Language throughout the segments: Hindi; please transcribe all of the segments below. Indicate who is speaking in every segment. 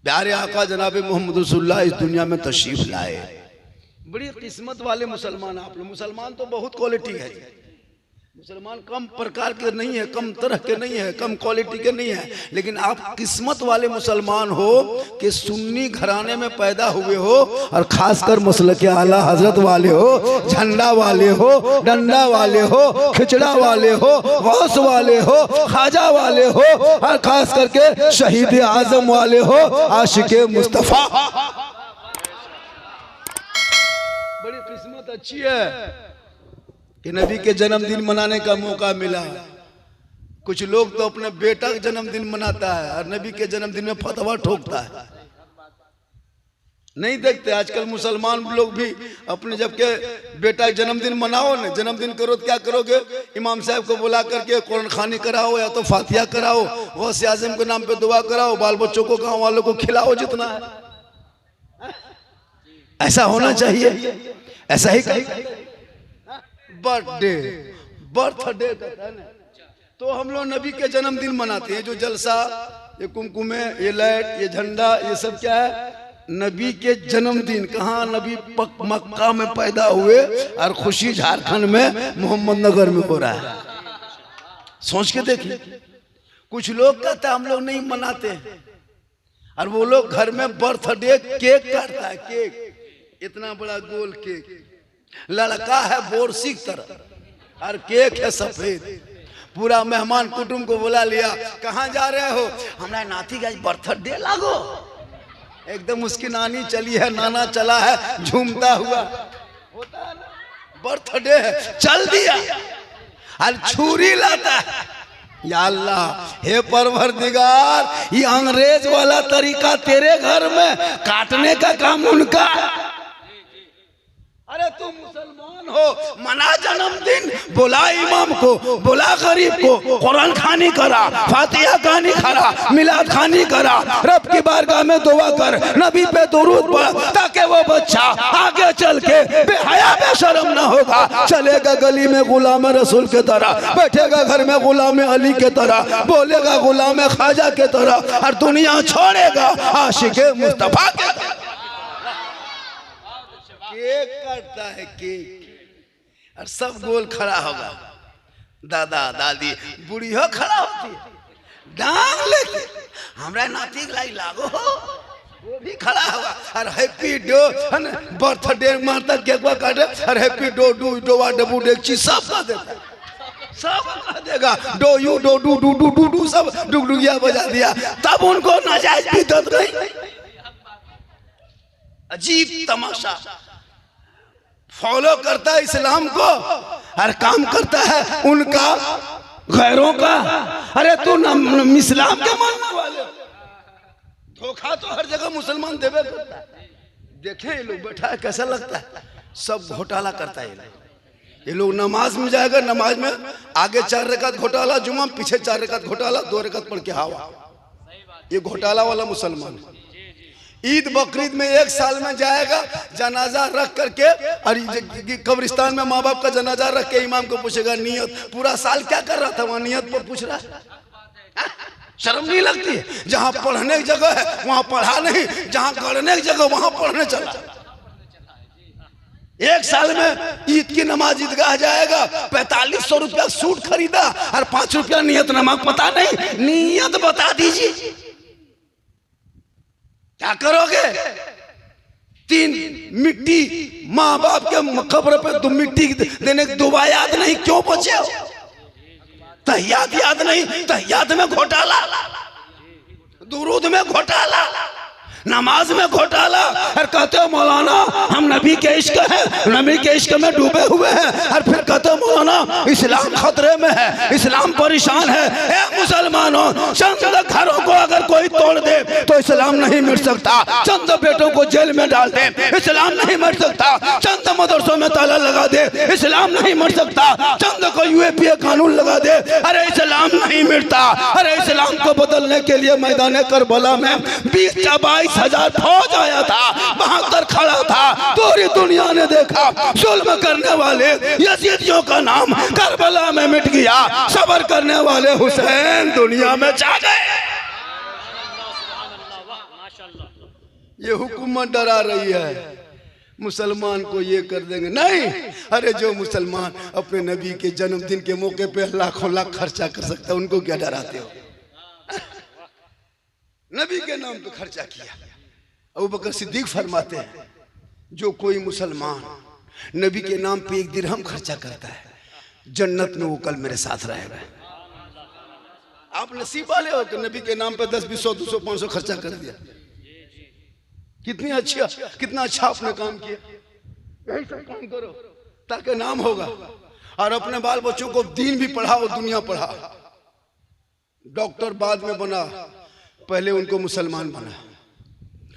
Speaker 1: प्यारे आका जनाब मोहम्मद रसूलुल्लाह इस दुनिया में तशरीफ लाए। बड़ी किस्मत वाले मुसलमान आप लोग। मुसलमान तो बहुत क्वालिटी है, मुसलमान कम प्रकार के नहीं है, कम तरह के नहीं है, कम क्वालिटी के नहीं है, लेकिन आप किस्मत वाले मुसलमान हो कि सुन्नी घराने में पैदा हुए हो और खासकर मसलक के आला हजरत वाले हो, झंडा वाले हो, डंडा वाले हो, खिचड़ा वाले हो, गौस वाले हो, खाजा वाले हो और खास करके शहीद आजम वाले हो, आशिके मुस्तफा। बड़ी किस्मत अच्छी है कि नबी के जन्मदिन मनाने का मौका मिला। कुछ लोग तो अपने बेटा का जन्मदिन मनाता है और नबी के जन्मदिन में फतवा ठोकता है। नहीं देखते आजकल मुसलमान लोग भी अपने जबकि बेटा का जन्मदिन मनाओ ना, जन्मदिन करो तो क्या करोगे, इमाम साहब को बुला करके कुरान खानी कराओ या तो फातिहा कराओ, गौसे आज़म के नाम पे दुआ कराओ, बाल बच्चों को गांव वालों को खिलाओ जितना है। ऐसा होना चाहिए, ऐसा ही कहीं बर्थडे कहता है ना, तो हम लोग नबी के जन्मदिन मनाते हैं। जो जलसा, ये कुमकुमे, ये लाइट, ये झंडा, ये सब क्या है? नबी के जन्मदिन। कहाँ? नबी मक्का में पैदा हुए और खुशी झारखंड में मोहम्मद नगर में हो रहा है। सोच के देखिए। कुछ लोग कहते हैं हम लोग नहीं मनाते हैं और वो लोग घर में बर्थडे केक काटता है। केक इतना बड़ा गोल केक, लड़का है बोरसी की तरह और केक है सफेद। पूरा मेहमान कुटुंब को बुला लिया, कहाँ जा रहे हो? हमारा नाती का बर्थडे लागो। एकदम उसकी नानी चली है, नाना चला है झूमता हुआ, होता है ना, बर्थडे है, चल दिया और छुरी लाता है। या अल्लाह, हे परवरदिगार, ये अंग्रेज वाला तरीका तेरे घर में, काटने का काम उनका। अरे तुम मुसलमान हो, मना जन्मदिन, बुला इमाम को, बुला गरीब को, कुरान खानी करा, फातिहा खानी करा, मिलाद खानी करा, रब की बारगाह में दुआ कर, नबी पे दुरूद पढ़, ताकि वो बच्चा आगे चल के बेहया बेशरम ना होगा, चलेगा गली में गुलाम रसूल के तरह, बैठेगा घर में गुलाम अली के तरह, बोलेगा गुलाम ख्वाजा के तरह और दुनिया छोड़ेगा आशिके मुस्तफा के तरह। केक काटता है केक और सब गोल खड़ा होगा, दादा दादी बुढ़िया खड़ा होती है डांग लेके, हमारा नाती लाई लागो हो, वो भी खड़ा होगा और हैप्पी डो बर्थडे मारता केक काटे और हैप्पी डो डू डोवा डबू डेक्ची सब कह देता, सब कह देगा, डो यू डो डू डू डू डू डू सब डुगडुगिया बजा दिया। तब उनको नाजायज बिदअत नहीं। अजीब तमाशा। फॉलो करता है इस्लाम को और काम करता है उनका गैरों का। अरे तू इस्लाम के मानने वाले, धोखा तो हर जगह मुसलमान देवे करता है। देखें ये लोग बैठा है कैसा लगता है, सब घोटाला करता है ये लोग। नमाज में जाएगा, नमाज में आगे 4 रकात घोटाला, जुमा पीछे 4 रकात घोटाला, 2 रकात पढ़ के हावा। ये घोटाला वाला मुसलमान। ईद बकरीद में 1 साल में जाएगा, जनाजा रख करके और कब्रिस्तान में माँ बाप का जनाजा रख के इमाम को पूछेगा नियत, पूरा साल क्या कर रहा था, वहां नियत पर पूछ रहा है। शर्म नहीं लगती है? जहां पढ़ने की जगह है वहां पढ़ा नहीं, जहां गढ़ने की जगह वहां पढ़ने चला। 1 साल में ईद की नमाज ईदगाह जाएगा, 4500 रुपया सूट खरीदा और 5 रुपया नियत नमाज। पता नहीं, नियत बता दीजिए क्या करोगे? 3 मिट्टी माँ बाप के कब्र पे तुम मिट्टी देने की दुआ याद नहीं, क्यों बचे हो? तहियात याद नहीं, तहियात में घोटाला, दुरूद में घोटाला, नमाज में घोटाला। और कहते हो मौलाना हम नबी के इश्क है, नबी के इश्क में डूबे हुए हैं, और फिर कहते हो मौलाना इस्लाम खतरे में है, इस्लाम परेशान है। ए मुसलमानों, चंद घरों को अगर कोई तोड़ दे तो इस्लाम नहीं मिट सकता। चंद बेटों को जेल में डाल दे, इस्लाम नहीं मिट सकता। चंद मदरसों में ताला लगा दे, इस्लाम नहीं मिट सकता। चंद को यूएपीए कानून लगा दे, अरे इस्लाम नहीं मिटता। अरे इस्लाम को बदलने के लिए मैदान करबला में 20-22,000 फौज आया था, 72 खड़ा था। पूरी दुनिया ने देखा, जुल्म करने वाले यजीदियों का नाम करबला में मिट गया, सब्र करने वाले हुसैन दुनिया में छा गए। ये हुकूमत डरा रही है मुसलमान को ये कर देंगे, नहीं। अरे जो मुसलमान अपने नबी के जन्मदिन के मौके पे लाखों लाख खर्चा कर सकता है, उनको क्या डराते हो? नबी के नाम पे खर्चा किया। अबू बकर सिद्दीक फरमाते हैं जो कोई मुसलमान नबी के नाम पे 1 दिरहम खर्चा करता है, जन्नत में वो कल मेरे साथ रहेगा। आप नसीब वाले हो कि नबी के नाम पे 10, 20, 100, 200, 500 खर्चा कर दिया। कितना अच्छा आपने काम किया। यही सब काम करो ताकि नाम होगा, और अपने बाल बच्चों को दीन भी पढ़ाओ, दुनिया पढ़ाओ। डॉक्टर बाद में बना, पहले उनको मुसलमान बना,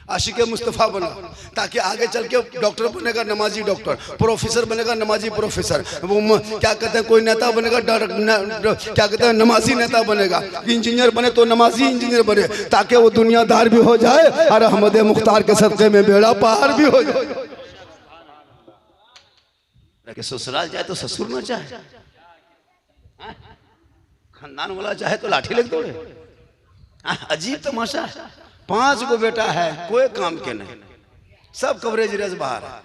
Speaker 1: आशिक़े मुस्तफ़ा बना, ताकि आगे चल के डॉक्टर बनेगा नमाजी डॉक्टर, प्रोफेसर बनेगा नमाजी प्रोफेसर, वो क्या कहते हैं कोई नेता बनेगा क्या कहते हैं नमाजी नेता बनेगा, इंजीनियर बने तो नमाजी इंजीनियर बने, ताकि वो दुनियादार भी हो जाए और अहमद मुख्तार के सदक़े में बेड़ा पार भी हो जाए। ससुराल जाए तो ससुर न चाहे, खानदान वाला चाहे तो लाठी लग दौड़े। अजीब तमाशा है। 5 गो बेटा है, कोई काम के नहीं, सब कवरेज रेज बाहर है,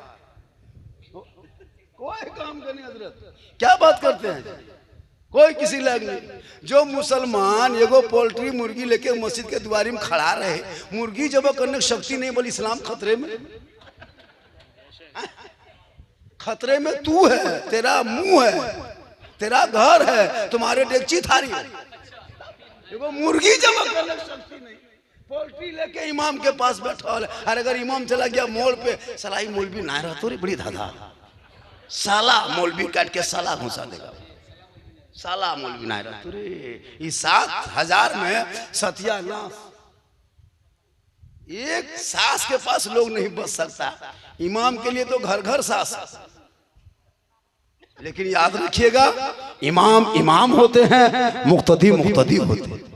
Speaker 1: कोई काम के नहीं। हजरत क्या बात करते हैं, कोई किसी लायक नहीं। जो मुसलमान एगो पोल्ट्री मुर्गी लेके मस्जिद के द्वारी में खड़ा रहे, मुर्गी जब करने की शक्ति नहीं, बोली इस्लाम खतरे में। खतरे में तू है, तेरा मुंह है, तेरा घर है, तुम्हारे डेगची थारी है। एगो मुर्गी जमा करने की शक्ति नहीं, पोल्ट्री लेके इमाम के पास बैठा है। और अगर इमाम चला गया मोड़ पे, सलाई मौलवी ना रहा तो बड़ी धाधा, साला मौलवी काट के साला घुसा देगा, साला मौलवी ना रहा तो रे। 7,000 में सत्यानाश, एक सास के पास लोग नहीं बच सकता। इमाम के लिए तो घर घर सास। लेकिन याद रखिएगा, इमाम इमाम होते हैं, मुक्तदी मुक्तदी होते हैं।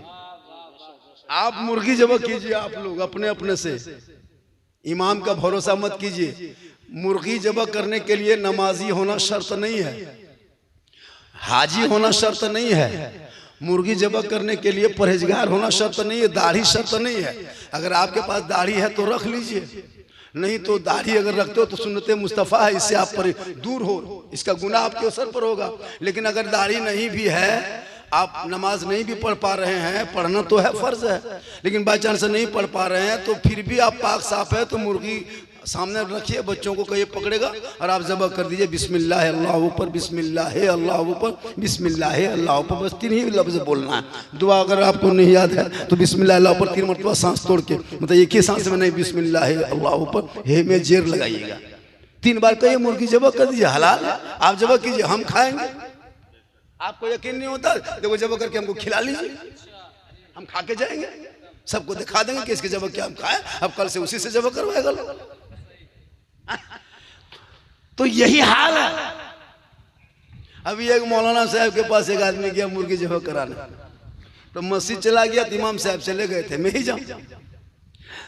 Speaker 1: आप मुर्गी जब कीजिए, आप लोग अपने अपने से, इमाम का भरोसा मत कीजिए। मुर्गी जब करने के लिए नमाजी होना शर्त नहीं है, हाजी होना शर्त नहीं है। मुर्गी जब करने के लिए परहेजगार होना शर्त नहीं है, दाढ़ी शर्त नहीं है। अगर आपके पास दाढ़ी है तो रख लीजिए, नहीं तो दाढ़ी अगर रखते हो तो सुन्नते मुस्तफ़ा है, इससे आप पर दूर हो, इसका गुनाह आपके सर पर होगा। लेकिन अगर दाढ़ी नहीं भी है, आप नमाज नहीं भी पढ़ पा रहे हैं, पढ़ना तो है फर्ज है, लेकिन बाई चांस नहीं पढ़ पा रहे हैं, तो फिर भी आप पाक साफ है तो मुर्गी सामने रखिए, बच्चों को कहिए पकड़ेगा और आप ज़बह कर दीजिए। बिस्मिल्लाह अल्लाह ऊपर, बिस्मिल्लाह अल्लाह ऊपर, बिस्मिल्लाह अल्लाह ऊपर, बस 3 ही लफ्ज़ बोलना है। दुआ अगर आपको नहीं याद है तो बिस्मिल्लाह अल्लाह ऊपर 3 मरतबा सांस तोड़ के, मतलब एक ही सांस में नहीं, बिस्मिल्लाह अल्लाह ऊपर हे में जेर लगाइएगा। 3 बार कहिए, मुर्गी ज़बह कर दीजिए, हलाल है, आप ज़बह कीजिए, हम खाएंगे। आपको यकीन नहीं होता, देखो ज़बह करके हमको खिला लीजिए, हम खा के जाएंगे, सबको दिखा देंगे कि इसके ज़बह क्या हम खाए, अब कल से उसी से ज़बह करवाएगा लोग। तो यही हाल है। अभी एक मौलाना साहब के पास एक आदमी गया मुर्गी ज़बह कराने, तो मस्जिद चला गया, तो इमाम साहब चले गए थे, मैं ही जाऊं।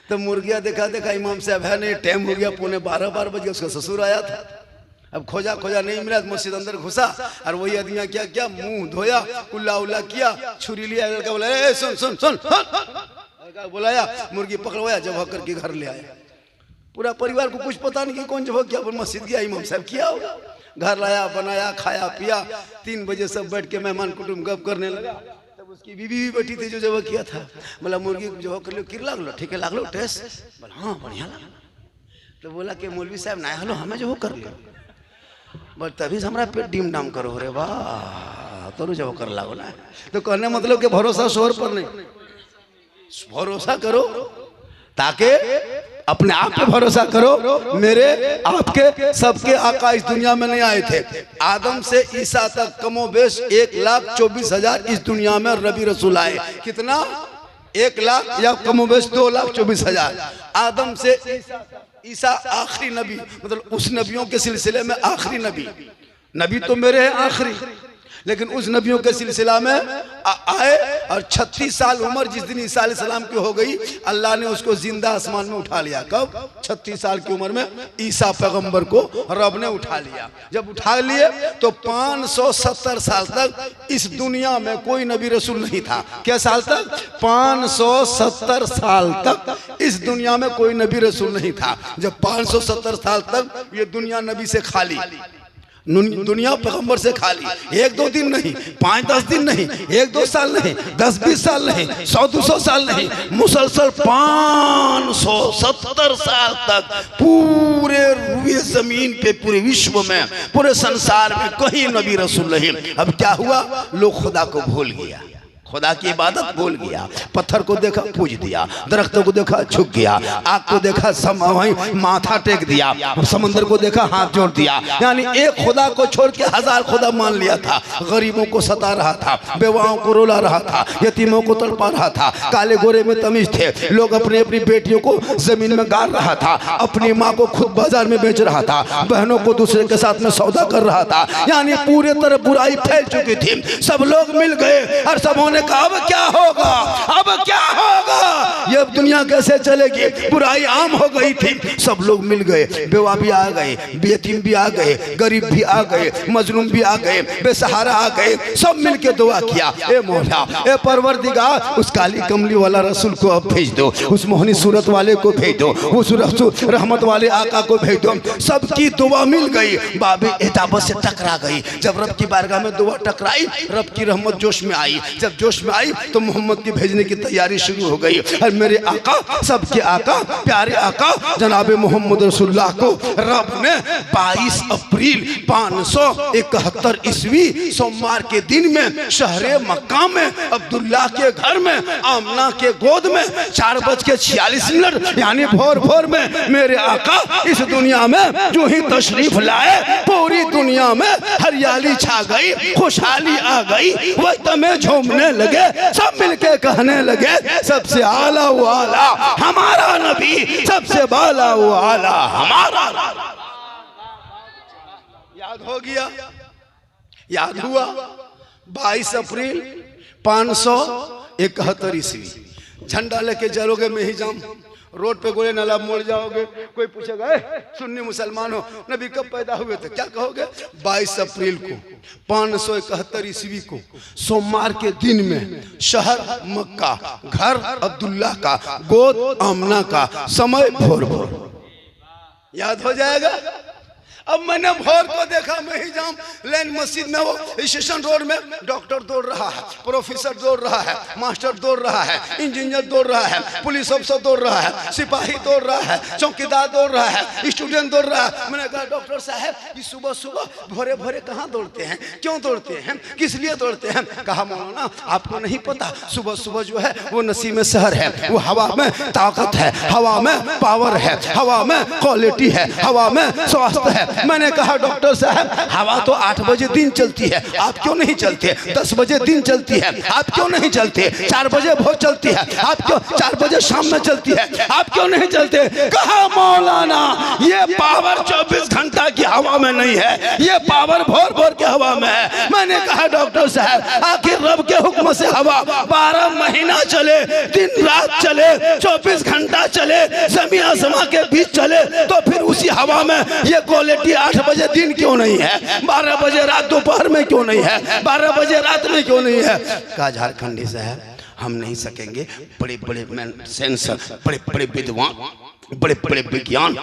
Speaker 1: तो मुर्गिया देखा देखा इमाम साहब है नहीं, टाइम हो गया, 11:45 बजे, उसका ससुर आया था। अब खोजा खोजा नहीं मिला, मस्जिद अंदर घुसा और वही आदमी क्या क्या मुंह धोया, कुल्ला उल्ला किया, छुरी लिया, लड़का बोला ए सुन सुन सुन, बुलाया, मुर्गी पकड़वाया, ज़बह करके घर ले आया। पूरा परिवार को कुछ पता नहीं कि कौन ज़बह किया, पर मस्जिद गया, इमाम साहब किया होगा, घर लाया, बनाया, खाया पिया। 3 बजे सब बैठ के मेहमान कुटुंब गप करने लगा। तब उसकी बीवी भी बैठी थी जो ज़बह किया था। बोला मुर्गी ज़बह कर लो, किर लागलो, ठीक है लागलो टेस्ट, बोला हाँ बढ़िया लगा। तो बोला कि मौलवी साहब ना हलो, हमें ज़बह कर लो, बस तभी से हमारा पेट डीम डाम करो, रे वाह तो ज़बह कर लागो ना। तो कहने मतलब कि भरोसा शोर पर नहीं, भरोसा करो, ताकि अपने आप पे भरोसा करो। मेरे आपके सबके आका इस दुनिया में नहीं आए थे, आदम से ईसा तक कमोबेश 1,24,000 इस दुनिया में रबी रसूल आए। कितना? 1 लाख या कमोबेश 2,24,000। आदम से ईसा आखिरी नबी, मतलब उस नबियों के सिलसिले में आखिरी नबी। नबी तो मेरे हैं आखिरी, लेकिन उस नबियों के सिलसिला में आए। और 36 साल उम्र जिस दिन ईसा अलैहिस्सलाम की हो गई, अल्लाह ने उसको जिंदा आसमान में उठा लिया। कब? 36 साल की उम्र में ईसा पैगंबर को रब ने उठा लिया। जब उठा लिए तो 570 साल तक इस दुनिया में कोई नबी रसूल नहीं था। क्या साल तक? 570 साल तक इस दुनिया में कोई नबी रसूल नहीं था। जब 570 साल तक ये दुनिया नबी से खाली, दुनिया पैगंबर से खाली, 1-2 दिन नहीं, 5-10 दिन नहीं, 1-2 साल नहीं, 10-20 साल नहीं, 100-200 साल नहीं, मुसलसल 570 साल तक पूरे रुए जमीन पे, पूरे विश्व में, पूरे संसार में कहीं नबी रसूल नहीं। अब क्या हुआ, लोग खुदा को भूल गया, खुदा की इबादत भूल गया। पत्थर को देखा पूज दिया, दरख्तों को देखा झुक गया, आग को देखा वहीं माथा टेक दिया, समंदर को देखा हाथ जोड़ दिया। यानी एक खुदा को छोड़ के 1000 खुदा मान लिया था। गरीबों को सता रहा था, बेवाओं को रुला रहा था, यतीमों को तड़पा रहा था, काले गोरे में तमीज थे। लोग अपनी अपनी बेटियों को जमीन में गाड़ रहा था, अपनी माँ को खुद बाजार में बेच रहा था, बहनों को दूसरे के साथ में सौदा कर रहा था। यानी पूरे तरह बुराई फैल चुकी थी। सब लोग मिल गए और सब ने कहा अब क्या होगा, अब क्या होगा, ये दुनिया कैसे चलेगी। बुराई आम हो गई थी, सब लोग मिल गए, बेवा भी आ गए, यतीम भी आ गए, गरीब भी आ गए, मजलूम भी आ गए, बेसहारा आ गए। सब मिलके दुआ किया, ए मौला, ए परवरदिगार, उस काली कमली वाला रसूल को अब भेज दो, उस मोहनी सूरत वाले को भेज दो, उस रहमत वाले आका को भेज दो। सबकी दुआ मिल गई, बाबी इजाबत से टकरा गई। जब रब की बारगाह में दुआ टकराई, रब की रहमत जोश में आई। जब जोश में आई तो मोहम्मद की भेजने की तैयारी शुरू हो गई। और मेरे आका, सबके आका, प्यारे आका जनाब मोहम्मद रसूलुल्लाह को रब ने 22 अप्रैल 571 ईस्वी सोमवार के दिन में शहरे मक्का में अब्दुल्ला के घर में आमना के गोद में 4:46 यानी भोर भोर में मेरे आका इस दुनिया में जो ही तशरीफ लाए, पूरी दुनिया में हरियाली छा गई, खुशहाली आ गई। वह तमें झूमने लगे, सब मिलके कहने लगे सबसे आला वो आला हमारा नबी, सबसे बाला वो आला हमारा। याद हो गया, याद हुआ 22 अप्रैल 571 ईस्वी। झंडा लेके चलोगे मैं ही जाऊं, रोड पे गोले नाला मोड़ जाओगे, कोई पूछेगा सुन्नी मुसलमान हो, नबी कब पैदा हुए थे, क्या कहोगे? 22 अप्रैल को 571 ईस्वी को सोमवार के दिन में शहर मक्का, घर अब्दुल्ला का, गोद आमना का, समय भोर भोर। याद हो जाएगा। अब मैंने भोर को देखा, मैं ही जाऊं लैंड मस्जिद में, वो स्टेशन रोड में डॉक्टर दौड़ रहा है, प्रोफेसर दौड़ रहा है, मास्टर दौड़ रहा है, इंजीनियर दौड़ रहा है, पुलिस अफसर दौड़ रहा है, सिपाही दौड़ रहा है, चौकीदार दौड़ रहा है, स्टूडेंट दौड़ रहा है। मैंने कहा डॉक्टर साहब ये सुबह सुबह भोरे भोरे कहाँ दौड़ते हैं, क्यों दौड़ते हैं, किस लिए दौड़ते हैं? कहा मौलाना आपको नहीं पता, सुबह सुबह जो है वो नसीम शहर है, वो हवा में ताकत है, हवा में पावर है, हवा में क्वालिटी है, हवा में स्वास्थ्य है। मैंने कहा डॉक्टर साहब हवा तो 8 बजे दिन चलती है, आप क्यों नहीं चलते? 10 बजे दिन चलती है, आप क्यों नहीं चलते? 4 बजे भोर चलती है, आप क्यों 4 बजे शाम में चलती है, आप क्यों नहीं चलते? कहा मौलाना ये पावर 24 घंटा की हवा में नहीं है, ये पावर भोर भोर की हवा में है। मैंने कहा डॉक्टर साहब आखिर रब के हुक्म से हवा 12 महीना चले, दिन रात चले, 24 घंटा चले, जमीन आसमां के बीच चले, तो फिर उसी हवा में ये क्वालिटी 8 बजे दिन क्यों नहीं है, 12 बजे रात दोपहर में क्यों नहीं है, 12 बजे रात में क्यों नहीं है? कहा झारखंडी से है, हम नहीं सकेंगे। बड़े बड़े सेंसर, बड़े बड़े विद्वान, बड़े बड़े विज्ञान,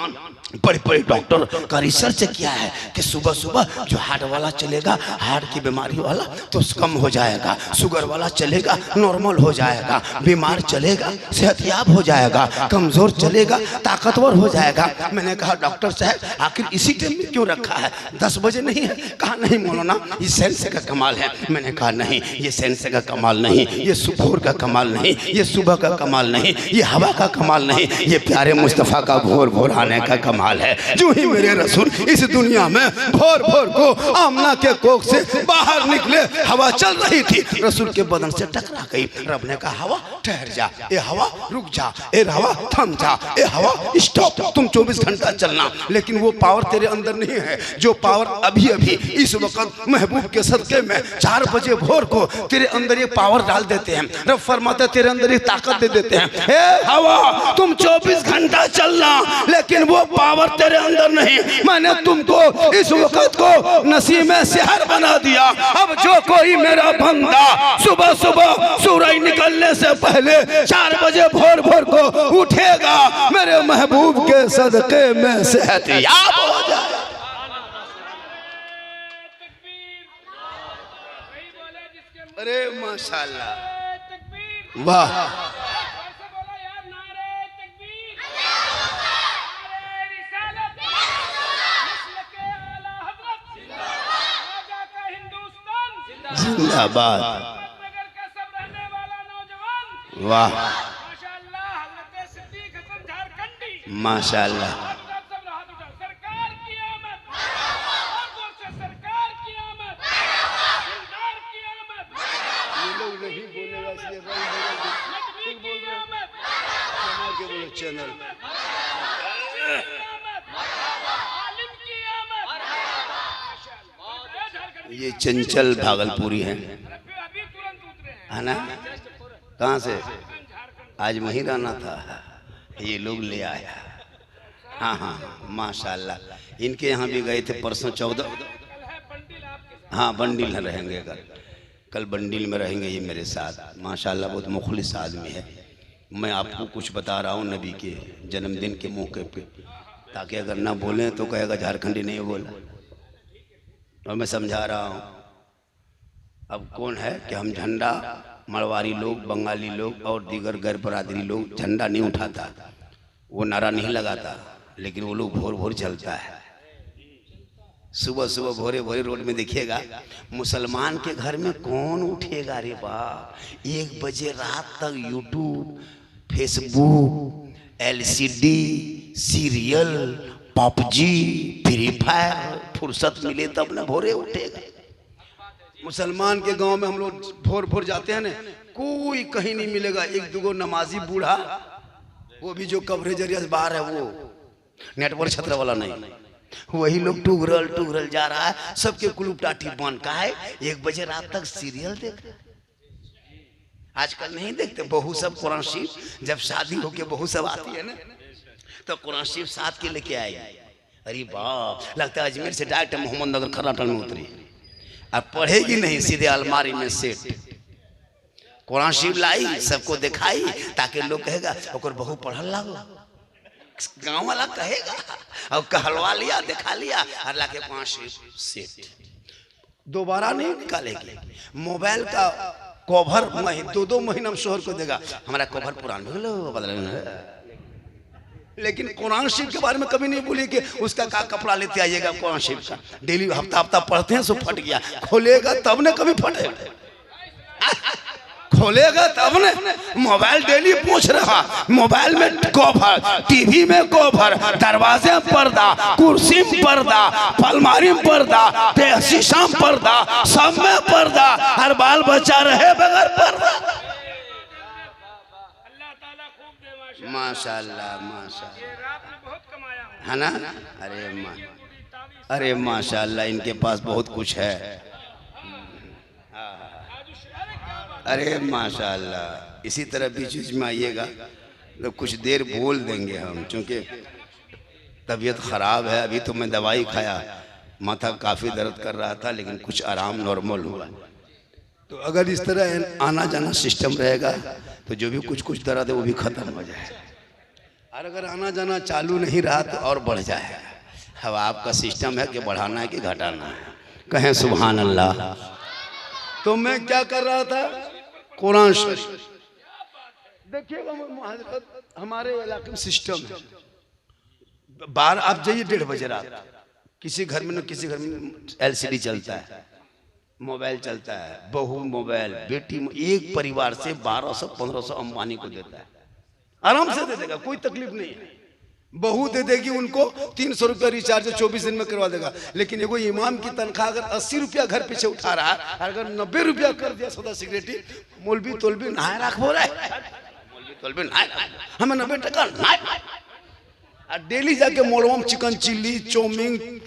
Speaker 1: बड़े बड़े डॉक्टर का रिसर्च किया है कि सुबह सुबह जो हार्ट वाला चलेगा, हार्ट की बीमारी वाला तो कम हो जाएगा, शुगर वाला चलेगा नॉर्मल हो जाएगा, बीमार चलेगा सेहतयाब हो जाएगा, कमजोर चलेगा ताकतवर हो जाएगा। मैंने कहा डॉक्टर साहब आखिर इसी टाइम में क्यों रखा है, 10 बजे नहीं है? कहा नहीं मौलाना ये साइंस का कमाल है। मैंने कहा नहीं ये साइंस का कमाल नहीं, ये भोर का कमाल नहीं, ये सुबह का कमाल नहीं, ये हवा का कमाल नहीं, ये प्यारे मुस्तफ़ा का भोर भोर आने का कमाल है। जो ही मेरे रसूल इस दुनिया में भोर भोर को आमना के कोख से बाहर निकले, हवा चल रही थी, रसूल के बदन से टकरा गई। रब ने कहा हवा ठहर जा, ए हवा रुक जा, ए हवा थम जा, ए हवा स्टॉप, तुम 24 घंटा चलना। लेकिन वो पावर तेरे अंदर नहीं है, जो पावर अभी अभी इस वक्त महबूब के सदके में 4 बजे भोर को तेरे अंदर ये पावर डाल देते हैं। रब फरमाते तेरे अंदर ये ताकत दे देते हैं, ए हवा तुम 24 घंटा से चलना, लेकिन वो पावर तेरे अंदर नहीं। मैंने तुमको इस वक्त को नसीब शहर बना दिया। अब जो कोई मेरा बंदा सुबह सुबह सूरज निकलने से पहले 4 बजे भोर भोर को उठेगा, मेरे महबूब के सदके में सेहतयाब हो जाए। अरे माशाल्लाह, वाह, जिंदाबाद, वाह माशाल्लाह, चैनल ये चंचल भागलपुरी है ना? कहाँ से? आज वहीं रहना था, ये लोग ले आया। हाँ हाँ माशाल्लाह, इनके यहाँ भी गए थे परसों 14। हाँ बंडिल रहेंगे, कल बंडिल में रहेंगे ये मेरे साथ। माशाल्लाह बहुत मुखलिस आदमी है। मैं आपको कुछ बता रहा हूँ नबी के जन्मदिन के मौके पे, ताकि अगर ना बोलें तो कहेगा झारखंडी नहीं बोला। और मैं समझा रहा हूँ। अब कौन है कि हम झंडा, मरवारी लोग, बंगाली लोग और दीगर गैर बरादरी लोग झंडा नहीं उठाता, वो नारा नहीं लगाता, लेकिन वो लोग भोर भोर चलता है। सुबह सुबह भोरे भोरे रोड में देखिएगा। मुसलमान के घर में कौन उठेगा रे बाप? 1 बजे रात तक YouTube, Facebook, LCD, serial, PUBG, free fire, फुर्सत मिले तब ना भोरे उठेगा। मुसलमान के गांव में हम लोग भोर भोर जाते हैं ना, कोई कहीं नहीं मिलेगा। 1-2 नमाजी बूढ़ा, वो भी जो कवरेज बाहर है, वो नेटवर्क छतरा वाला नहीं, वही लोग टुगरल जा रहा है। सबके कुलूप टाटी बन का है। 1 बजे रात तक सीरियल देख। आजकल नहीं देखते बहू सब कुरान शरीफ, जब शादी होके बहू सब आती है ना, तो कुरान शरीफ साथ के लेके आई। अरे बाप, लगता है अजमेर से डायरेक्ट मोहम्मद नगर खराटन में उतरी। अब पढ़ेगी नहीं, सीधे अलमारी में सेट कुरान शरीफ लाई, सबको दिखाई, ताकि लोग कहेगा ओकर बहू पढ़ल लागो। गाँव वाला कहेगा, और कहलवा लिया, दिखा लिया, और लाके 5 सेट दोबारा नहीं निकालेगी। मोबाइल का कवर 2-2 महीना में शोहर को देगा, हमारा कवर पुरान बदल। लेकिन कुरान शरीफ के बारे में कभी नहीं बोली कि उसका का कपड़ा लेते आइएगा। कुरान शरीफ का डेली हफ्ता पढ़ते हैं, सो फट गया। खोलेगा तब ने कभी फटेगा, खोलेगा तब ने। मोबाइल डेली पूछ रहा, मोबाइल में कवर, टीवी में कवर, दरवाजे में पर्दा, कुर्सी में पर्दा, अलमारी में पर्दा, शीशा में पर्दा, सब में पर्दा, हर बाल बच्चा रहे बगैर पर्दा। माशाल्लाह माशाल्लाह, है ना? अरे माशाल्लाह, इनके पास बहुत कुछ है। अरे माशाल्लाह, इसी तरह बीच बीच में आइएगा तो कुछ देर बोल देंगे हम, क्योंकि तबीयत ख़राब है। अभी तो मैं दवाई खाया, माथा काफ़ी दर्द कर रहा था, लेकिन कुछ आराम नॉर्मल हुआ। तो अगर इस तरह आना जाना सिस्टम रहेगा तो जो भी कुछ दर्द है वो भी ख़त्म हो जाए। और अगर आना जाना चालू नहीं रहा तो और बढ़ जाए। अब आपका सिस्टम है कि बढ़ाना है कि घटाना है। कहें सुभान अल्लाह। तो मैं क्या कर रहा था? कुरान शरीफ देखिएगा। हमारे इलाके में सिस्टम है, बाहर आप जाइए 1:30 बजे रात, किसी घर में न किसी घर में LCD चलता है, मोबाइल चलता है, बहू मोबाइल, बेटी, एक परिवार से 1200-1500 अंबानी को देता है, आराम से दे देगा, कोई तकलीफ नहीं है। बहू दे देगी उनको 300 रुपया रिचार्ज 24 दिन में करवा देगा। लेकिन एगो इमाम की तनख्वाह अगर 80 रुपया घर पीछे उठा रहा है, अगर 90 रुपया कर दिया सौदा सिगरेटी, मौलवी तोलवी नहाए राख हो रहा है, मौलवी तोलवी नहाए, हमें 90 टका नहाए। डेली जाके मोड़वा में चिकन चिल्ली, चौमिन,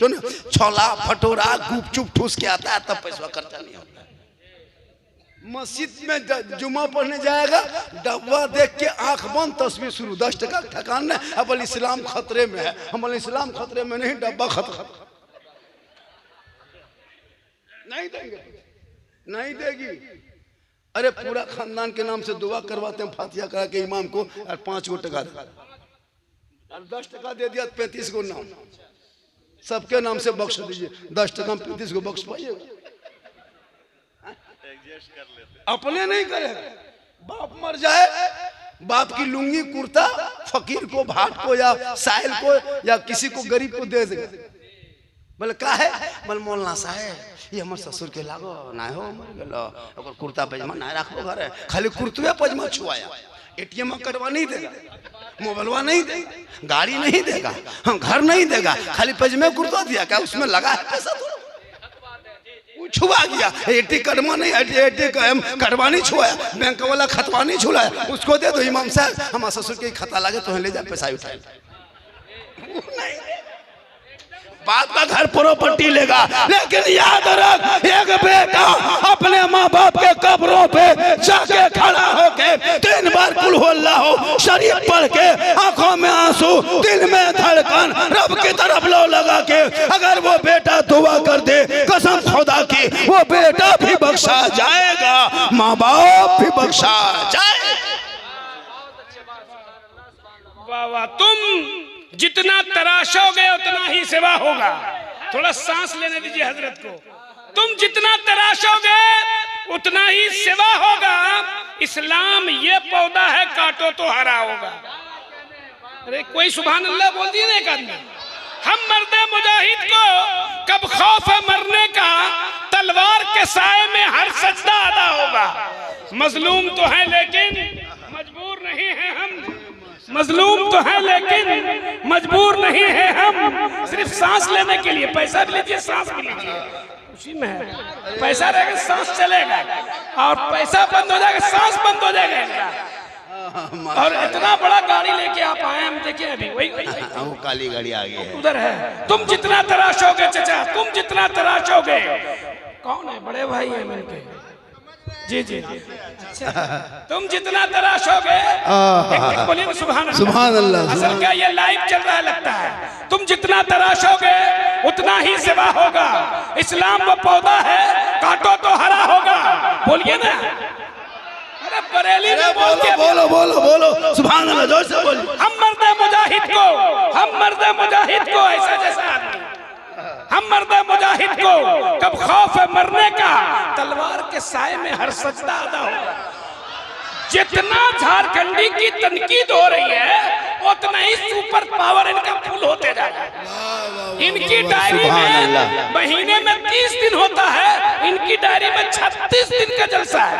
Speaker 1: छोला भटूरा, गुपचुप ठूस के आता है, तब पैसा खर्चा नहीं होता। मस्जिद में जुमा पढ़ने जाएगा, डब्बा देख के आंख बंद, तस्वीर शुरू, 10 टका ठकान है, अब इस्लाम खतरे में है। हम इस्लाम खतरे में नहीं, डब्बा खतरा नहीं देंगे, नहीं देगी। अरे पूरा खानदान के नाम से दुआ करवाते हैं, फातिहा करा के इमाम को, और 5 गो टका 10 टका दे दिया, 35 गो नाम सबके नाम से बख्श दीजिए। 10 टका में 35 गो बख्श पाइएगा। अपने नहीं करेगा, बाप मर जाए, बाप की लुंगी कुर्ता फकीर को, भाट को या साहिल को या किसी को गरीब को दे देगा। बोले का है, बोले मौलाना साहब ये हमारे ससुर के लागो ना हो, मर गलो, अगर कुर्ता पजामा ना रखो घर, खाली कुर्तवे पजामा छुआया, एटीएम करवा नहीं देगा, मोबाइलवा नहीं देगा, गाड़ी नहीं देगा, हम घर नहीं देगा, खाली पजामे कुर्ता दिया, क्या उसमें लगा है पैसा? तो छुआ गया, एटी कटवा नहीं, एटी कटवा नहीं छुआया, बैंक वाला खतवा नहीं छुलाया, उसको दे दो इमाम साहब, हमारे ससुर के खाता लगे तो ले जाए पैसा उठाए। बाप का घर प्रॉपर्टी लेगा, लेकिन याद रख, एक बेटा अपने माँ बाप के कब्रों पे जाके खड़ा होके 3 बार कुल हुवल्लाहु शरीफ पढ़ के, आंखों में आंसू, दिल में धड़कन, रब की तरफ लो लगा के, अगर वो बेटा दुआ कर दे, कसम खुदा की, वो बेटा भी बख्शा जाएगा, माँ बाप भी बख्शा जाएगा।
Speaker 2: वाह वाह, तुम जितना तराशोगे उतना ही सेवा होगा। थोड़ा सांस लेने दीजिए हजरत को। तुम जितना तराशोगे उतना ही सेवा होगा। इस्लाम ये पौधा है, काटो तो हरा होगा। अरे कोई सुभान अल्लाह बोल दिए ना एक आदमी। हम मर्दे मुजाहिद को कब खौफ है मरने का, तलवार के साए में हर सजदा अदा होगा। मजलूम तो है लेकिन मजबूर नहीं है हम, मजलूम तो है लेकिन मजबूर नहीं है हम। सिर्फ सांस लेने के लिए पैसा भी लीजिए, सांस भी लीजिए, उसी में है। पैसा रहेगा सांस चलेगा, और पैसा बंद हो जाएगा सांस बंद हो जाएगा इनका। और इतना बड़ा गाड़ी लेके आप आए, हम देखे अभी वही
Speaker 1: वो काली गाड़ी आ गई है,
Speaker 2: उधर है। तुम जितना तराशोगे चचा, तुम जितना तराशोगे। कौन है? बड़े भाई है मिलके। जी जी जी, अच्छा। तुम जितना तराशोगे, बोलिए सुभान अल्लाह,
Speaker 1: सुभान अल्लाह।
Speaker 2: असल क्या ये लाइव चल रहा लगता है। तुम जितना तराशोगे उतना ही सेवा होगा। इस्लाम वो पौधा है, काटो तो हरा होगा। बोलिए ना, अरे बरेली में
Speaker 1: बोलो बोलो बोलो सुभान अल्लाह, जोर से बोलो।
Speaker 2: हम मर्दे मुजाहिद को, हम मर्दे मुजाहिद को, ऐसा जैसा आदमी, हम मर्दे मुजाहिद को कब खौफ है मरने का, तलवार के साए में हर सजदा अदा होगा। जितना झारखंडी की तनकीद हो रही है उतना ही सुपर पावर इनका फुल होते जाएगा। इनकी डायरी में महीने में 30 दिन होता है, इनकी डायरी में 36 दिन का जलसा है।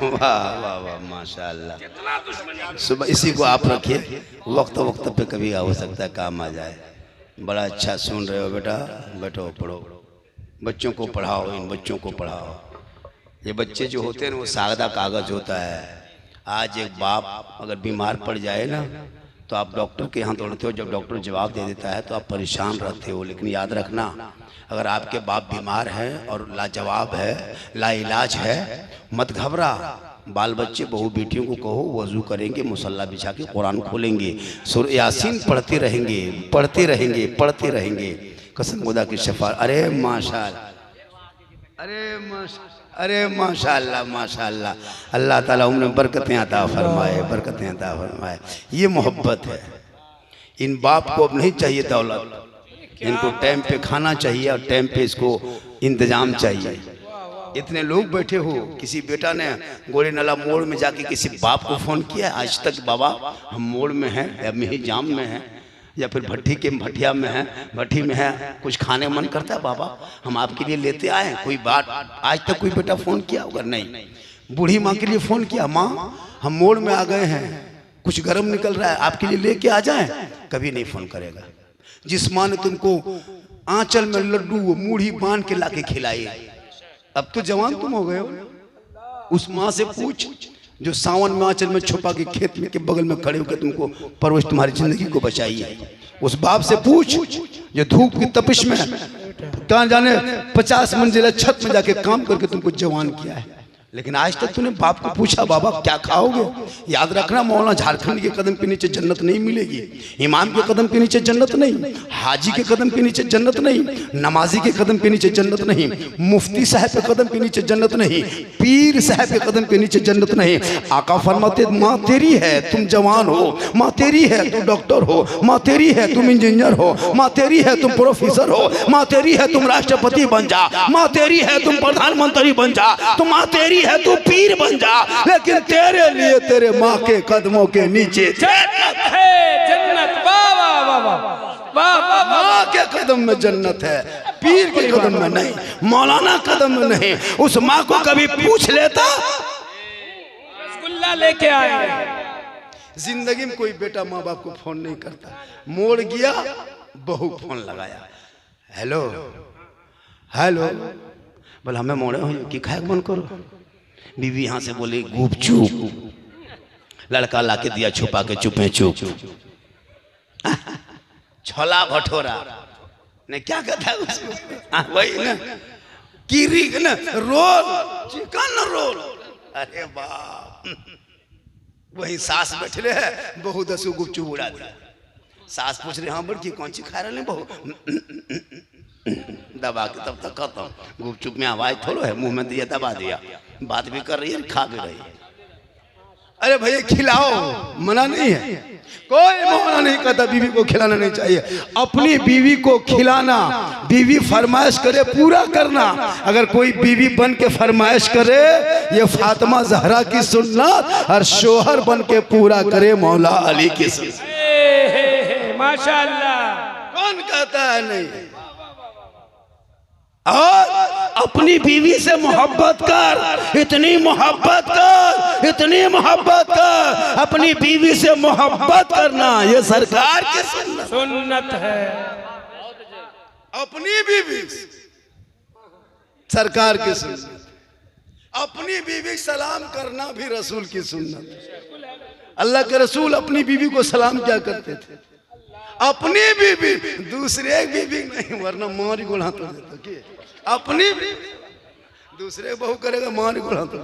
Speaker 1: वाह वाह वाह, माशाअल्लाह।
Speaker 2: कितना दुश्मनी।
Speaker 1: सुबह इसी को आप रखिए, वक्त वक्त पे कभी हो सकता है काम आ जाए। बड़ा अच्छा सुन रहे हो बेटा, बैठो पढ़ो, बच्चों को पढ़ाओ, इन बच्चों को पढ़ाओ। ये बच्चे जो होते हैं ना, वो सादा कागज होता है। आज एक बाप अगर बीमार पड़ जाए ना, तो आप डॉक्टर के यहाँ दौड़ते हो, जब डॉक्टर जवाब दे देता है तो आप परेशान रहते हो। लेकिन याद रखना, अगर आपके बाप बीमार है और लाजवाब है, लाइलाज है, मत घबरा। बाल बच्चे बहू बेटियों को कहो वजू करेंगे, मुसल्ला बिछा के कुरान खोलेंगे, सूरह यासीन पढ़ते रहेंगे, पढ़ते रहेंगे, पढ़ते रहेंगे। कसम खुदा की शफा। अरे माशाअल्लाह, अरे माशाअल्लाह माशाअल्लाह। अल्लाह ताला उन्हें बरकतें अता फरमाए, बरकतें अता फरमाए। ये मोहब्बत है। इन बाप को अब नहीं चाहिए दौलत, इनको टाइम पे खाना चाहिए और टाइम पे इसको इंतजाम चाहिए। इतने लोग बैठे हो, किसी बेटा ने गोरे नाला मोड़ में जाके किसी बाप को फ़ोन किया आज तक? बाबा हम मोड़ में हैं, या मेही जाम में हैं, या फिर भट्टी के भटिया में हैं, भट्टी में है, कुछ खाने मन करता है बाबा, हम आपके लिए लेते आए? कोई बात आज तक कोई बेटा फ़ोन किया होगा? नहीं। बूढ़ी माँ के लिए फ़ोन किया, माँ हम मोड़ में आ गए हैं, कुछ गर्म निकल रहा है, आपके लिए लेके आ जाएं? कभी नहीं फ़ोन करेगा। जिस माँ ने तुमको आंचल में लड्डू मूढ़ी बांध के लाके खिलाई, अब तो जवान तुम हो गए हो, उस माँ से पूछ जो सावन में आंचल में छुपा के खेत में के बगल में खड़े होकर तुमको परवरिश तुम्हारी जिंदगी को बचाई है। उस बाप से पूछ जो धूप की तपिश में कहाँ जाने 50 मंजिला छत में जाके काम करके तुमको जवान किया है। लेकिन आज तक तूने बाप को पूछा बाबा क्या खाओगे? याद रखना मौलाना झारखंड के कदम के नीचे जन्नत नहीं मिलेगी, इमाम के कदम के नीचे जन्नत नहीं, हाजी के कदम के नीचे जन्नत नहीं, नमाजी के कदम के नीचे जन्नत नहीं, मुफ्ती साहब के कदम के नीचे जन्नत नहीं, पीर साहब के कदम के नीचे जन्नत नहीं। आका फरमाते माँ तेरी है तुम जवान हो, माँ तेरी है तुम डॉक्टर हो, माँ तेरी है तुम इंजीनियर हो, माँ तेरी है तुम प्रोफेसर हो, माँ तेरी है तुम राष्ट्रपति बन जा, माँ तेरी है तुम प्रधानमंत्री बन जा, तो माँ तेरी है तू पीर बन जा, लेकिन तेरे लिए तेरे माँ के कदमों के नीचे
Speaker 2: जन्नत है, जन्नत। वाह वाह वाह वाह वाह।
Speaker 1: माँ के कदम में जन्नत है, पीर के कदम में नहीं, मौलाना कदम में नहीं। उस माँ को कभी पूछ लेता,
Speaker 2: रसगुल्ला लेके आए।
Speaker 1: जिंदगी में कोई बेटा माँ बाप को फोन नहीं करता, मोड़ गया बहू फोन लगाया, हेलो हेलो, बोला हमें मोड़े हो कि खाए मन करो। बीवी यहाँ से बोली गुपचुप, लड़का लाके दिया छुपा के चुपे चुप, छोला भटोरा ने क्या कहता है उसको, वही ना कीरी ना रोल, चिकन रोल। अरे बाप, वही सास बैठ रहे है, बहू दसू गुपचुप उड़ा दिया। सास पूछ रहे हाँ बड़की कौन सी खा रहे बहू, दबा के तब तक खत्म। गुपचुप में आवाज थोड़ो है, मुंह में दिया दबा दिया, बात भी कर रही है खा भी रही है। अरे भैया खिलाओ, मना नहीं है, कोई मना नहीं करता बीवी को खिलाना नहीं चाहिए। अपनी बीवी को खिलाना, बीवी फरमाइश करे पूरा करना। अगर कोई बीवी बन के फरमाइश करे ये फातिमा जहरा की सुन्नत, और शोहर बन के पूरा करे मौला अली की सुन्नत।
Speaker 2: माशाअल्लाह,
Speaker 1: कौन कहता है नहीं? और अपनी बीवी से मोहब्बत कर, इतनी मोहब्बत कर, इतनी मोहब्बत कर, अपनी बीवी से मोहब्बत करना ये सरकार की
Speaker 2: सुन्नत है।
Speaker 1: अपनी बीवी सरकार की सुन्नत, अपनी बीवी सलाम करना भी रसूल की सुन्नत। अल्लाह के रसूल अपनी बीवी को सलाम क्या करते थे? अपनी बीवी, दूसरे बीवी नहीं, वरना मारी गुणा तो देता कि अपनी दूसरे बहू करेगा मारी गुणा तो।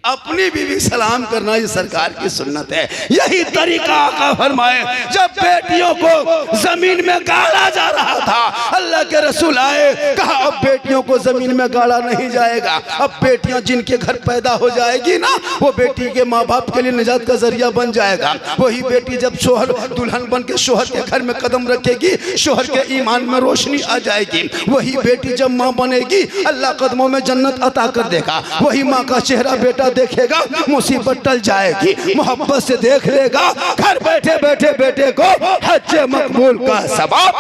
Speaker 1: अपनी बीवी सलाम करना ये सरकार की सुन्नत है। यही तरीका आका फरमाए, जब बेटियों को जमीन में गाड़ा जा रहा था, अल्लाह के रसूल आए, कहा अब बेटियों को जमीन में गाड़ा नहीं जाएगा। अब बेटियां जिनके घर पैदा हो जाएगी ना, वो बेटी के माँ बाप के लिए निजात का जरिया बन जाएगा। वही बेटी जब शोहर दुल्हन बन के शोहर के घर में कदम रखेगी, शोहर के ईमान में रोशनी आ जाएगी। वही बेटी जब माँ बनेगी, अल्लाह कदमों में जन्नत अता कर देगा। वही माँ का चेहरा बेटा देखेगा, मुसीबत टल जाएगी, मोहब्बत से देख लेगा, घर बैठे बैठे बेटे को हज मकबूल का सवाब।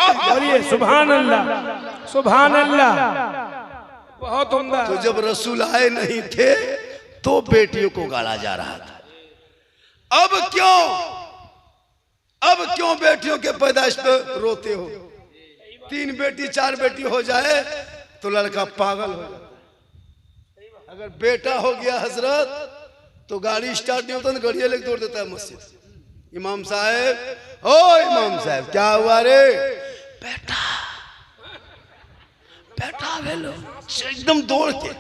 Speaker 2: सुभान अल्लाह, सुभान अल्लाह, बहुत उम्दा।
Speaker 1: तो जब रसूल आए नहीं थे तो बेटियों को गाला जा रहा था। अब क्यों बेटियों के पैदाइश पे रोते हो? 3 बेटी 4 बेटी हो जाए तो लड़का पागल हो जाता। अगर बेटा हो गया हजरत तो गाड़ी स्टार्ट नहीं होता, गाड़ियां लेके दौड़ देता है मस्जिद। इमाम साहब, ओ इमाम साहब क्या हुआ रे? बेटा बेटा भेलो, एकदम दौड़ के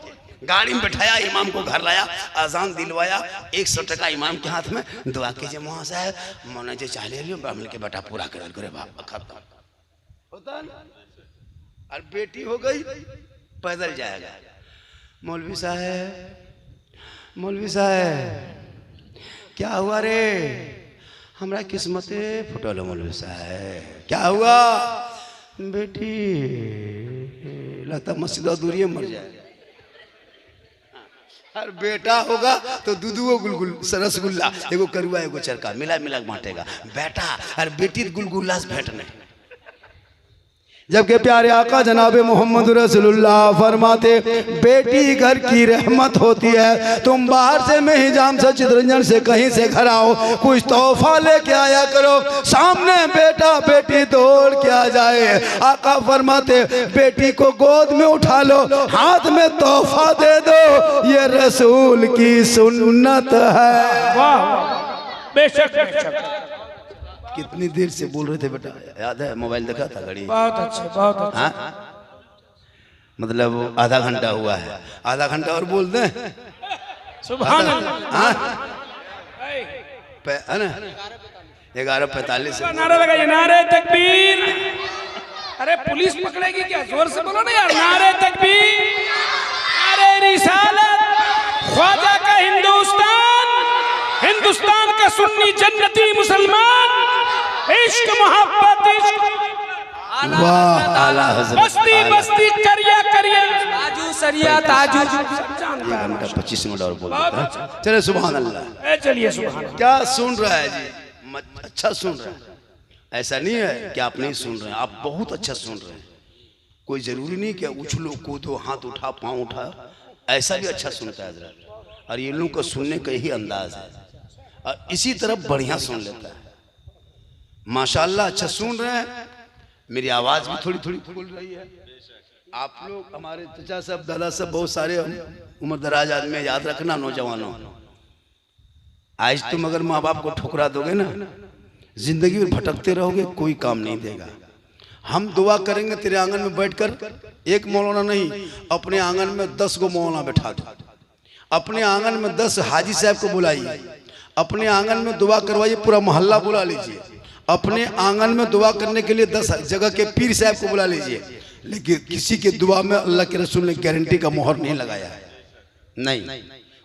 Speaker 1: गाड़ी में बैठाया, इमाम को घर लाया, अजान दिलवाया, 100 टका इमाम के हाथ में, दुआ कीजिए मोहा साहब, मोने जो चाह ले लियो ब्राह्मण के बेटा पूरा कर करे बाप खत्म होता ना। और बेटी हो गई पैदल जाएगा। मौलवी साहब क्या हुआ रे? हमरा किस्मते फुटल। मौलवी साहब क्या हुआ? बेटी लगता मस्जिद दूरी मर जाएगा। और बेटा होगा तो दूधो गुलगुल रसगुल्ला, एगो करुआ एगो चरका मिला मिला बांटेगा बेटा। और बेटी गुलगुल्ला से भेंट नहीं। जबकि प्यारे आका जनाबे मोहम्मद रसूलुल्लाह फरमाते, बेटी घर की रहमत होती है। तुम बाहर से मेहजाम से चितरंजन से कहीं से घर आओ, कुछ तोहफा लेके आया करो, सामने बेटा बेटी दौड़ के आ जाए। आका फरमाते, बेटी को गोद में उठा लो, हाथ में तोहफा दे दो, ये रसूल की सुन्नत है।
Speaker 2: वाह, बेशक बेशक।
Speaker 1: कितनी देर से बोल रहे थे बेटा, याद है? मोबाइल देखा था घड़ी?
Speaker 2: बहुत अच्छा, बहुत अच्छा।
Speaker 1: हाँ? मतलब आधा घंटा हुआ है, आधा घंटा और बोल दें।
Speaker 2: सुभान अल्लाह।
Speaker 1: हाँ
Speaker 2: ऐ,
Speaker 1: है ना 11:45
Speaker 2: नारा लगाइए, नारे तकबीर। अरे पुलिस पकड़ेगी क्या, जोर से बोलो ना यार। नारे तकबीर, नारे रिसालत, ख्वाजा का हिंदुस्तान, हिंदुस्तान का सुन्नी जन्नती मुसलमान, इश्क मोहब्बत इश्क,
Speaker 1: वाह आला हजरत,
Speaker 2: बस्ती बस्ती करिया करिया,
Speaker 3: ताजू सरिया ताजू।
Speaker 1: 1:25 मिनट और बोल देता है। चले सुभान अल्लाह।
Speaker 2: चलिए सुभान अल्लाह।
Speaker 1: क्या सुन रहा है जी, अच्छा सुन रहा है। ऐसा नहीं है कि आप नहीं सुन रहे हैं, आप बहुत अच्छा सुन रहे हैं। कोई जरूरी नहीं कि उछलो कूदो हाथ उठा पाँव उठा, ऐसा भी अच्छा सुनता है हजरत। और ये लोग को सुनने का यही अंदाज है, और इसी तरफ बढ़िया सुन लेता है। माशाल्लाह अच्छा सुन रहे हैं। मेरी आवाज भी थोड़ी थोड़ी खुल रही है। आप लोग हमारे चाचा साहब दादा साहब बहुत सारे उम्र दराज आदमी, याद रखना नौजवानों, आज तुम अगर माँ बाप को ठुकरा दोगे ना, जिंदगी में भटकते रहोगे, कोई काम नहीं देगा। हम दुआ करेंगे तेरे आंगन में बैठकर, एक मौलाना नहीं, अपने आंगन में 10 गो मौलाना बैठा दो, अपने आंगन में 10 हाजी साहब को बुलाइए, अपने आंगन में दुआ करवाइए, पूरा मोहल्ला बुला लीजिए, अपने आंगन में दुआ करने के लिए 10 जगह के पीर साहब को बुला लीजिए, लेकिन किसी के दुआ में अल्लाह के रसूल ने गारंटी का मोहर नहीं लगाया है। नहीं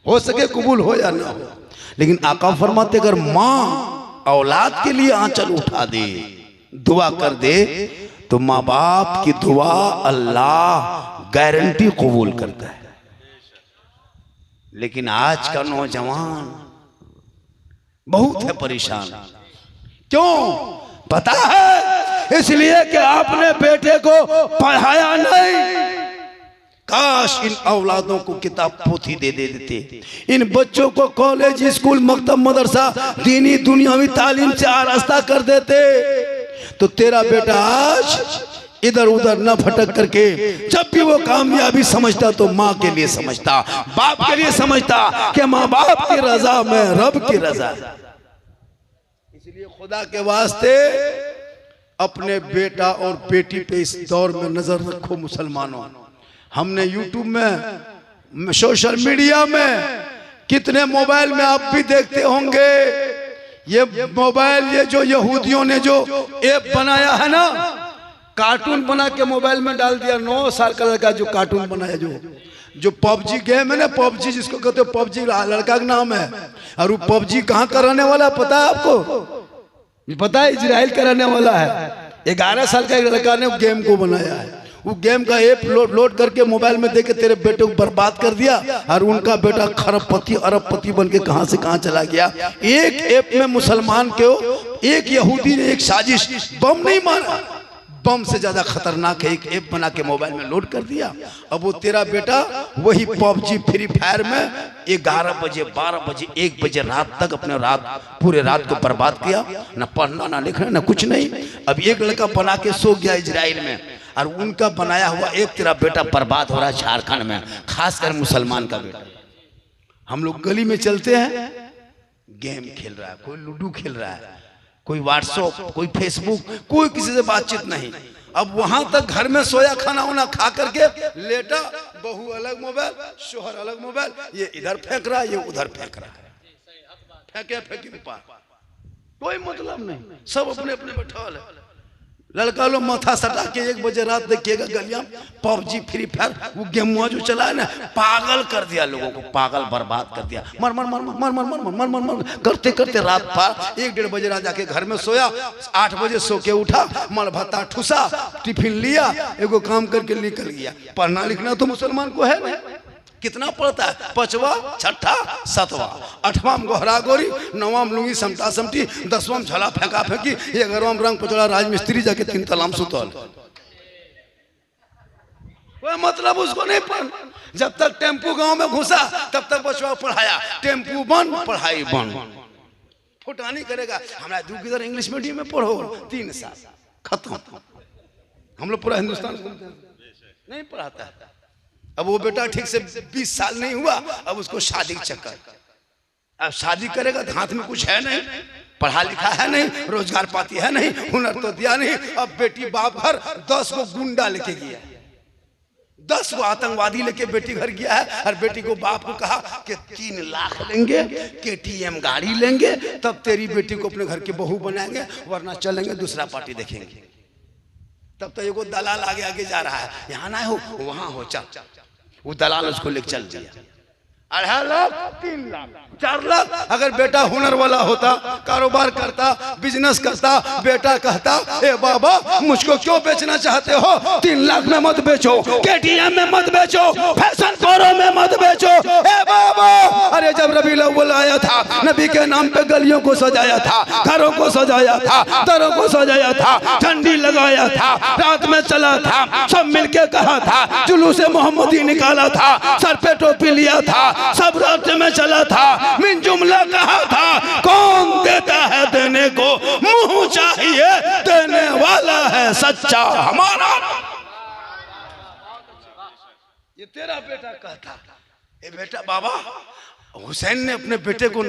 Speaker 1: हो सके कबूल हो या ना हो, लेकिन आका फरमाते अगर माँ औलाद के लिए आंचल उठा दे, दुआ कर दे, तो माँ बाप की दुआ अल्लाह गारंटी कबूल करता है। लेकिन आज का नौजवान बहुत है परेशान। क्यों पता है? इसलिए कि आपने बेटे को पढ़ाया नहीं। काश इन औलादों को किताब पोथी दे देते, इन बच्चों को कॉलेज स्कूल मकतब मदरसा दीनी दुनियावी तालीम से आरास्ता कर देते, तो तेरा बेटा आज इधर उधर न भटक करके जब भी वो कामयाबी समझता तो माँ के लिए समझता, बाप के लिए समझता कि माँ बाप की रजा में रब की रजा। इसलिए खुदा के वास्ते अपने बेटा और बेटी पे इस दौर में नजर रखो मुसलमानों। हमने यूट्यूब में, सोशल मीडिया में, कितने मोबाइल में आप भी देखते होंगे, ये मोबाइल, ये जो यहूदियों ने जो ऐप बनाया है ना, कार्टून बना के मोबाइल में डाल दिया। 9 साल का लड़का जो कार्टून बनाया, जो पबजी गेम है ना, पबजी जिसको कहते हो, पबजी लड़का का नाम है, और वो पबजी कहाँ का रहने वाला पता है आपको? पता है, इजराइल का रहने वाला है। 11 साल का एक लड़का ने गेम को बनाया है। वो गेम का ऐप लोड करके मोबाइल में देके तेरे बेटे को बर्बाद कर दिया, और उनका बेटा खरबपति अरबपति बन के कहां से कहां चला गया। एक ऐप में मुसलमान को एक यहूदी ने एक साजिश, बम नहीं मारा, बम से ज्यादा खतरनाक है, एक ऐप बना के मोबाइल में लोड कर दिया। अब वो तेरा बेटा वही पबजी फ्री फायर में 11 बजे 12 बजे 1 बजे रात तक अपने पूरे रात को बर्बाद किया, ना पढ़ना ना लिखना ना कुछ नहीं। अब एक लड़का बना के सो गया इजराइल में, और उनका बनाया हुआ एक तेरा बेटा बर्बाद हो रहा है झारखंड में, खासकर मुसलमान का बेटा। हम लोग गली में चलते हैं, गेम खेल रहा है, कोई लूडो खेल रहा है, कोई व्हाट्सएप, कोई फेसबुक, कोई किसी से बातचीत नहीं। अब वहां तक घर में सोया, खाना वाना खा करके लेटा, बहू अलग मोबाइल, शोहर अलग मोबाइल, ये इधर फेंक रहा है, ये उधर फेंक रहा है, फेंके ऊपर, कोई मतलब नहीं, सब अपने अपने बैठल है। लड़का लोग माथा सटा के 1 बजे रात देखिएगा गलियां, पबजी फ्री फायर, वो गेमुआ जो चला है ना, पागल कर दिया लोगों को, पागल बर्बाद कर दिया। मर मर मर मर मर मर मर मर मर करते करते रात पार 1-1.5 बजे रात जाके घर में सोया, 8 बजे सो के उठा, मल भत्ता ठुसा, टिफिन लिया, एगो काम करके निकल गया। पढ़ना लिखना तो मुसलमान को है नहीं। कितना पढ़ता है? 5वां 6ठा 7वां 8वां गोहरा गोरी, 9वां लुंगी समटा समटी, 10वां झला फेंका फेंकी, 11वां रंग पचड़ा राजमिस्त्री जाके 3 तलाम सुतल। कोई मतलब उसको नहीं पढ़। जब तक टेम्पू गांव में घुसा तब तक बचवा पढ़ाया, टेम्पू बंद पढ़ाई बंद। फुटानी करेगा, हमारा दू किधर इंग्लिश मीडियम में पढ़ो, 3 साल खत्म। हम लोग पूरा हिंदुस्तान नहीं पढ़ाता है। अब वो बेटा ठीक से 20 साल नहीं हुआ, अब उसको शादी का चक्कर। अब शादी करेगा तो हाथ में कुछ है नहीं, पढ़ा लिखा है नहीं, रोजगार पाती है नहीं, हुनर तो दिया नहीं। अब बेटी बाप घर 10 को गुंडा लेके गया, 10 वो आतंकवादी लेके बेटी घर गया है और बेटी को बाप को कहा कि 3 लाख लेंगे, KTM गाड़ी लेंगे, तब तेरी बेटी को अपने घर की बहू बनाएंगे, वरना चलेंगे दूसरा पार्टी देखेंगे। तब तो एगो दलाल आगे आगे जा रहा है, यहाँ ना हो वहां हो, चल। वो दलाल उसको लेकर चल दिया। 2.5 लाख, 3 लाख, 4 लाख। अगर बेटा हुनर वाला होता, कारोबार करता, बिजनेस करता, बेटा कहता ए बाबा मुझको क्यों बेचना चाहते हो, 3 लाख में मत बेचो, KTM में मत बेचो, फैशन प्रो में मत बेचो, ए बाबा। अरे जब रबीउल अव्वल आया था, नबी के नाम पे गलियों को सजाया था, घरों को सजाया था, दरों को सजाया था, झंडी लगाया था, रात में चला था, सब मिलके कहा था, जुलूस मोहम्मदी निकाला था, सर पे टोपी लिया था, सब रात में चला था, मिन जुमला कहा था, कौन देता है देने को, मुंह चाहिए देने वाला है सच्चा हमारा। ये तेरा बेटा कहता, ये बेटा बाबा हुसैन ने अपने बेटे को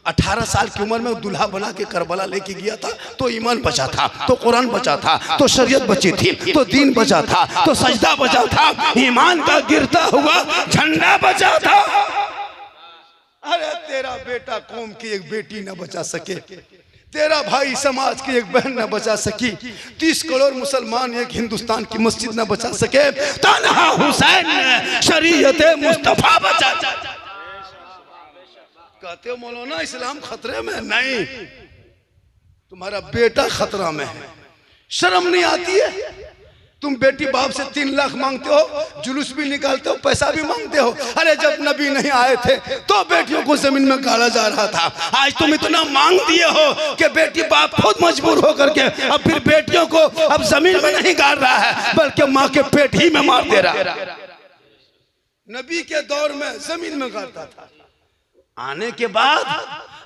Speaker 1: 18 साल की उम्र में दूल्हा बना के करबला लेके गया था, तो ईमान बचा था, तो कुरान बचा था, तो शरीयत बची थी, तो दीन बचा था, तो सजदा बचा था, ईमान का गिरता हुआ झंडा बचा था। अरे तेरा बेटा कौम की एक बेटी न बचा सके, तेरा भाई समाज की एक बहन न बचा सकी, 30 करोड़ मुसलमान एक हिंदुस्तान की मस्जिद न बचा सके, तन्हा हुसैन ने शरीयत मुस्तफा बचा। कहते हो मौलाना इस्लाम खतरे में, नहीं, तुम्हारा बेटा खतरा में है। शर्म नहीं आती है? तुम बेटी बाप से 3 लाख मांगते हो, जुलूस भी निकालते हो, पैसा भी मांगते हो। अरे जब नबी नहीं आए थे तो बेटियों को जमीन में गाड़ा जा रहा था, आज तुम इतना मांग दिए हो कि बेटी बाप खुद मजबूर होकर के अब फिर बेटियों को अब जमीन में नहीं गाड़ रहा है, बल्कि माँ के पेट ही में मार दे रहा है। नबी के दौर में जमीन में गाड़ता था, आने के बाद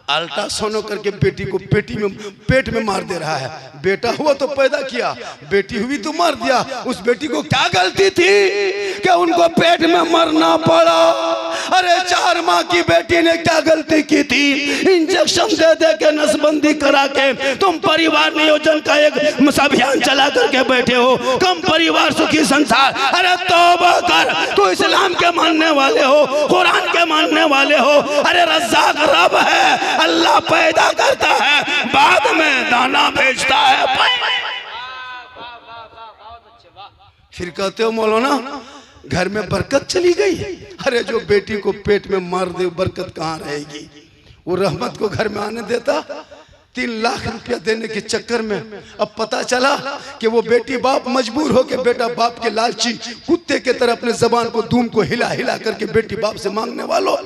Speaker 1: अल्ट्रासाउंड करके बेटी को पेट में मार दे रहा है। बेटा हुआ तो पैदा किया, बेटी हुई तो मार दिया। उस बेटी को क्या गलती थी कि उनको पेट में मरना पड़ा? अरे 4 माह की बेटी ने क्या गलती की थी? इंजेक्शन दे दे के नसबंदी करा के तुम परिवार नियोजन का एक अभियान चला करके बैठे हो, कम परिवार सुखी संसार। अरे तौबा कर, तू इस्लाम के मानने वाले हो, कुरान के मानने वाले हो। अरे रज़्ज़ाक़ रब है, अल्लाह पैदा करता है, बाद में दाना भेजता है। फिर कहते हो मौलाना घर में बरकत चली गई। अरे जो बेटी को पेट में मार दे बरकत कहाँ रहेगी? वो रहमत को घर में आने देता? 3 लाख रुपया देने के चक्कर में अब पता चला कि वो बेटी बाप मजबूर हो के बेटा बाप के लालची कुत्ते के तरह अपने जबान को दूम को हिला हिला करके बेटी बाप से मांगने वालों,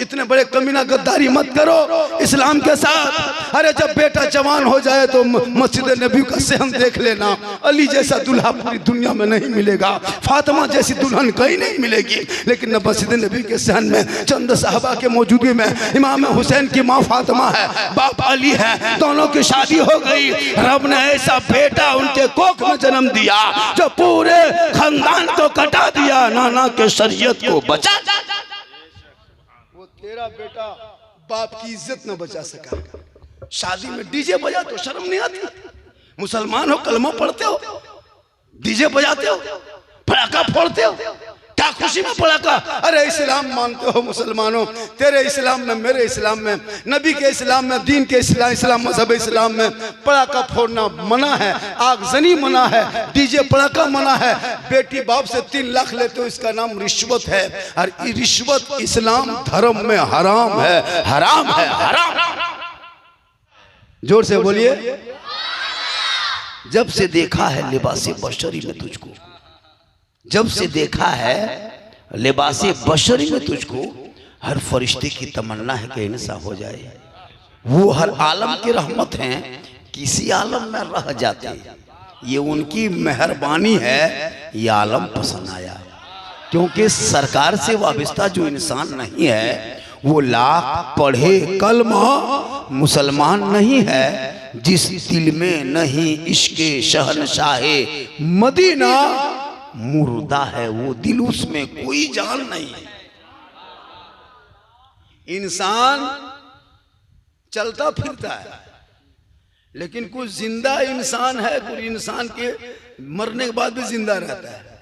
Speaker 1: इतने बड़े कमीना गद्दारी मत करो इस्लाम के साथ। अरे जब बेटा जवान हो जाए तो मस्जिद नबी का सहन देख लेना। अली जैसा दूल्हा पूरी दुनिया में नहीं मिलेगा, फातिमा जैसी दुल्हन कहीं नहीं मिलेगी, लेकिन मस्जिद नबी के सहन में चंद साहबा के मौजूदगी में इमाम हुसैन की माँ फातिमा है, बाप अली है, दोनों की शादी हो गई। रब ने ऐसा बेटा उनके कोख में जन्म दिया जो पूरे खानदान को कटा दिया, नाना के शरीयत को बचा। वो तेरा बेटा बाप की इज्जत न बचा सका। शादी में डीजे बजा तो शर्म नहीं आती? मुसलमान हो, कलमा पढ़ते हो, डीजे बजाते हो, पटाखा फोड़ते हो, क्या खुशी में पटाखा? अरे इस्लाम मानते हो मुसलमानों, तेरे इस्लाम में, मेरे इस्लाम में, नबी के इस्लाम में, दीन के इस्लाम मजहब इस्लाम में पटाखा फोड़ना मना है, आगजनी मना है, डीजे पटाखा मना है। बेटी बाप से 3 लाख लेते हो, इसका नाम रिश्वत है। और रिश्वत इस्लाम धर्म में हराम है, हराम है, हराम। जोर से बोलिए। जब से देखा है लिबासे बशरी में तुझको, जब से देखा है लिबासे बशरी में तुझको, हर फरिश्ते की तमन्ना है कि इंसा हो जाए। वो हर आलम की रहमत है, किसी आलम में रह जाते, ये उनकी मेहरबानी है, ये आलम पसंद आया। क्योंकि सरकार से वाबस्ता जो इंसान नहीं है वो लाख पढ़े कलमा मुसलमान नहीं है। जिस दिल में नहीं इश्क़े शहनशाहे मदीना, मुर्दा है वो दिल, उसमें कोई जान नहीं है। इंसान चलता फिरता है, लेकिन कुछ जिंदा इंसान है, कुछ इंसान के मरने के बाद भी जिंदा रहता है।